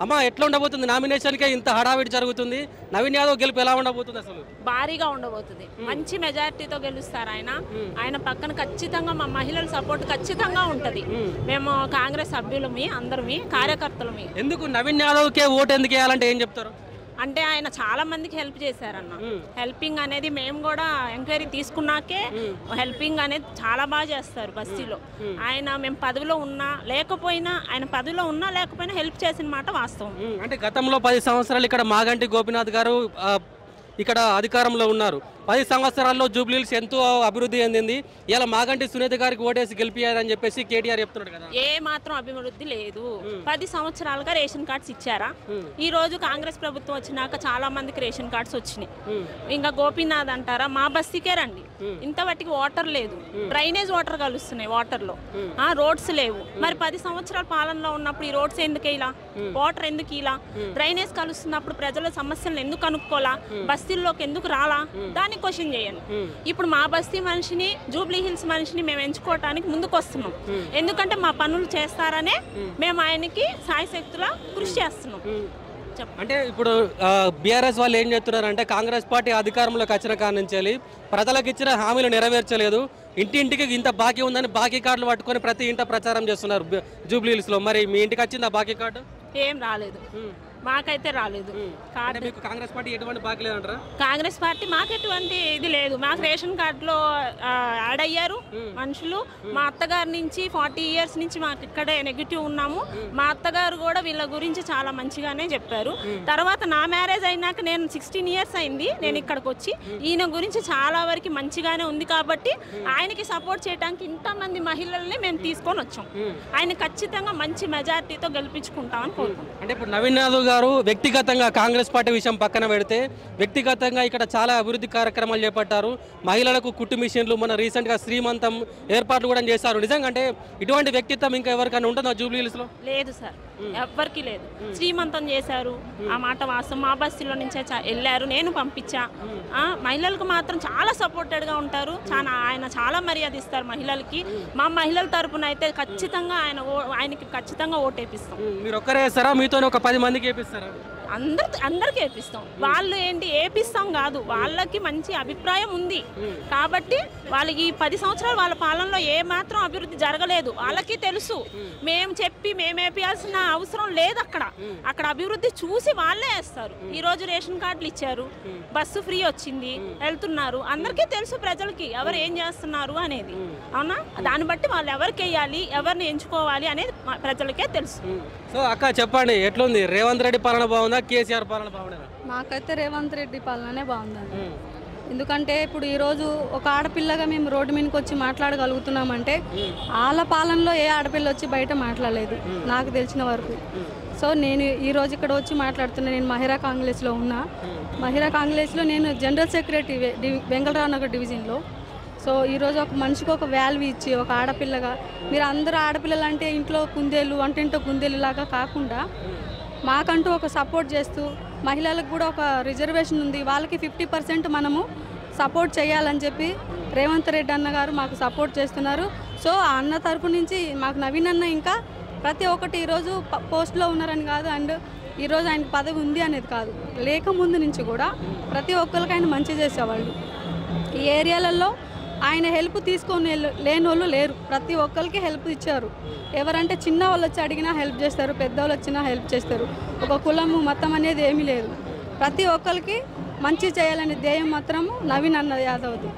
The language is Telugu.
అమ్మ ఎట్లా ఉండబోతుంది నామినేషన్కే ఇంత హడావిడి జరుగుతుంది నవీన్ యాదవ్ గెలుపు ఎలా ఉండబోతుంది అసలు భారీగా ఉండబోతుంది మంచి మెజారిటీతో గెలుస్తారు ఆయన పక్కన ఖచ్చితంగా మా మహిళల సపోర్ట్ ఖచ్చితంగా ఉంటది మేము కాంగ్రెస్ సభ్యులమి అందరమి కార్యకర్తలమి ఎందుకు నవీన్ యాదవ్కే ఓటు ఎందుకు వేయాలంటే ఏం చెప్తారు అంటే ఆయన చాలా మందికి హెల్ప్ చేశారన్న హెల్పింగ్ అనేది మేము కూడా ఎంక్వైరీ తీసుకున్నాకే హెల్పింగ్ అనేది చాలా బాగా చేస్తారు బస్తీలో ఆయన మేము పదవిలో ఉన్నా లేకపోయినా ఆయన పదవిలో ఉన్నా లేకపోయినా హెల్ప్ చేసిన మాట వాస్తవం అంటే గతంలో 10 సంవత్సరాలు ఇక్కడ మాగంటి గోపీనాథ్ గారు ఇక్కడ అధికారంలో ఉన్నారు 10 సంవత్సరాల్లో జూబ్లీహిల్స్ ఎంతో అభివృద్ధి చెందింది ఇలా మాగంటి సునీత గారికి ఓటేసి గెలిపియారని చెప్పేసి కేటీఆర్ చెప్తున్నాడు కదా ఏ మాత్రం అభివృద్ధి లేదు 10 సంవత్సరాలుగా రేషన్ కార్డ్స్ ఇచ్చారా ఈ రోజు కాంగ్రెస్ ప్రభుత్వం వచ్చినాక చాలా మందికి రేషన్ కార్డ్స్ వచ్చినాయి ఇంకా గోపీనాథ్ అంటారా మా బస్తీకే రండి ఇంతవరకు వాటర్ లేదు డ్రైనేజ్ వాటర్ కలుస్తున్నాయి వాటర్ లో రోడ్స్ లేవు మరి 10 సంవత్సరాల పాలనలో ఉన్నప్పుడు ఈ రోడ్స్ ఎందుకు ఇలా వాటర్ ఎందుకు ఇలా డ్రైనేజ్ కలుస్తున్నప్పుడు ప్రజల సమస్యలను ఎందుకు కనుక్కోలా బస్తీల్లోకి ఎందుకు రాలా దాన్ని క్వశ్చన్ చేయండి ఇప్పుడు మా బస్తీ మనిషిని జూబ్లీహిల్స్ మనిషిని మేము ఎంచుకోవటానికి ముందుకు వస్తున్నాం ఎందుకంటే మా పనులు చేస్తారనే మేము ఆయనకి సాయశక్తులా కృషి చేస్తున్నాం అంటే ఇప్పుడు బీఆర్ఎస్ వాళ్ళు ఏం చెప్తున్నారంటే కాంగ్రెస్ పార్టీ అధికారంలోకి వచ్చిన కాడ నుంచి ప్రజలకు ఇచ్చిన హామీలు నెరవేర్చలేదు ఇంటింటికి ఇంత బాకీ ఉందని బాకీ కార్డులు పట్టుకొని ప్రతి ఇంట ప్రచారం చేస్తున్నారు జూబ్లీహిల్స్లో మరి మీ ఇంటికి వచ్చింది ఆ బాకీ కార్డు ఏం రాలేదు మాకైతే రాలేదు కాంగ్రెస్ పార్టీ ఎటువంటి బాకీ లేదంటారా కాంగ్రెస్ పార్టీ మాకు ఎటువంటి ఇది లేదు మాకు రేషన్ కార్డులో యాడ్ అయ్యారు మనుషులు మా అత్తగారి నుంచి 40 years నుంచి మాకు ఇక్కడే నెగిటివ్ ఉన్నాము మా అత్తగారు కూడా వీళ్ళ గురించి చాలా మంచిగానే చెప్పారు తర్వాత నా మ్యారేజ్ అయినాక నేను 16 years అయింది నేను ఇక్కడికి వచ్చి ఈయన గురించి చాలా వరకు మంచిగానే ఉంది కాబట్టి ఆయనకి సపోర్ట్ చేయడానికి ఇంతమంది మహిళల్ని మేము తీసుకొని వచ్చాం ఆయన ఖచ్చితంగా మంచి మెజారిటీతో గెలిపించుకుంటామని కోరుకుంటాం అంటే ఇప్పుడు నవీన్ యాదవ్ గారు వ్యక్తిగతంగా కాంగ్రెస్ పార్టీ విషయం పక్కన పెడితే వ్యక్తిగతంగా ఇక్కడ చాలా అభివృద్ధి కార్యక్రమాలు చేపట్టారు మహిళలకు కుట్టు మిషన్లు మన రీసెంట్గా శ్రీమంతం ఏర్పాట్లు కూడా చేశారు నిజంగా అంటే ఇటువంటి వ్యక్తిత్వం ఇంకా ఎవరికైనా ఉంటుందా జూబ్లీహిల్స్లో లేదు సార్ ఎవ్వరికి లేదు శ్రీమంతం చేశారు ఆ మాట వాస్తవం మా బస్తీలో నుంచే వెళ్ళారు నేను పంపించా మహిళలకు మాత్రం చాలా సపోర్టెడ్గా ఉంటారు ఆయన చాలా మర్యాద ఇస్తారు మహిళలకి మా మహిళల తరపున అయితే ఖచ్చితంగా ఆయనకి ఖచ్చితంగా ఓటేపిస్తాం మీరు ఒక్కరే వేస్తారా మీతో ఒక 10 మందికి వేపిస్తారా అందరికి వేపిస్తాం వాళ్ళు ఏంటి వేపిస్తాం కాదు వాళ్ళకి మంచి అభిప్రాయం ఉంది కాబట్టి వాళ్ళకి 10 సంవత్సరాలు వాళ్ళ పాలనలో ఏ మాత్రం అభివృద్ధి జరగలేదు వాళ్ళకి తెలుసు మేము చెప్పి మేము వేపియాల్సిన అవసరం లేదు అక్కడ అభివృద్ధి చూసి వాళ్ళే వేస్తారు ఈ రోజు రేషన్ కార్డులు ఇచ్చారు బస్సు ఫ్రీ వచ్చింది వెళ్తున్నారు అందరికీ తెలుసు ప్రజలకి ఎవరు ఏం చేస్తున్నారు అనేది అవునా దాన్ని బట్టి వాళ్ళు ఎవరికి వేయాలి ఎవరిని ఎంచుకోవాలి అనేది ప్రజలకే తెలుసు సో అక్క చెప్పండి ఎట్లుంది రేవంత్ రెడ్డి పాలన బాగుందా కేసీఆర్ పాలన బాగుందా మాకైతే రేవంత్ రెడ్డి పాలననే బాగుందండి ఎందుకంటే ఇప్పుడు ఈరోజు ఒక ఆడపిల్లగా మేము రోడ్డు మీదకి వచ్చి మాట్లాడగలుగుతున్నామంటే వాళ్ళ పాలనలో ఏ ఆడపిల్ల వచ్చి బయట మాట్లాడలేదు నాకు తెలిసిన వరకు సో నేను ఈరోజు ఇక్కడ వచ్చి మాట్లాడుతున్నా నేను మహిళా కాంగ్రెస్లో ఉన్నా మహిళా కాంగ్రెస్లో నేను జనరల్ సెక్రటరీ వెంగళరావు నగర్ డివిజన్లో సో ఈరోజు ఒక మనిషికి ఒక వాల్యూ ఇచ్చి ఒక ఆడపిల్లగా మీరు అందరూ ఆడపిల్లలు అంటే ఇంట్లో కుందేలు వంటింటో కుందేలు లాగా కాకుండా మాకంటూ ఒక సపోర్ట్ చేస్తూ మహిళలకు కూడా ఒక రిజర్వేషన్ ఉంది వాళ్ళకి 50% మనము సపోర్ట్ చేయాలని చెప్పి రేవంత్ రెడ్డి అన్న గారు మాకు సపోర్ట్ చేస్తున్నారు సో ఆ అన్న తరపు నుంచి మాకు నవీన్ అన్న ఇంకా ప్రతి ఒక్కటి ఈరోజు పోస్ట్లో ఉన్నారని కాదు అండ్ ఈరోజు ఆయనకు పదవి ఉంది అనేది కాదు లేకముందు నుంచి కూడా ప్రతి ఒక్కరికి ఆయన మంచి చేసేవాళ్ళు ఈ ఏరియాలలో ఆయన హెల్ప్ తీసుకొని లేని వాళ్ళు లేరు ప్రతి ఒక్కరికి హెల్ప్ ఇచ్చారు ఎవరంటే చిన్న వాళ్ళు వచ్చి అడిగినా హెల్ప్ చేస్తారు పెద్దవాళ్ళు వచ్చినా హెల్ప్ చేస్తారు ఒక కులము మతం అనేది ఏమీ లేదు ప్రతి ఒక్కరికి మంచి చేయాలనే ధ్యేయం మాత్రము నవీన్ అన్న యాదవ్ది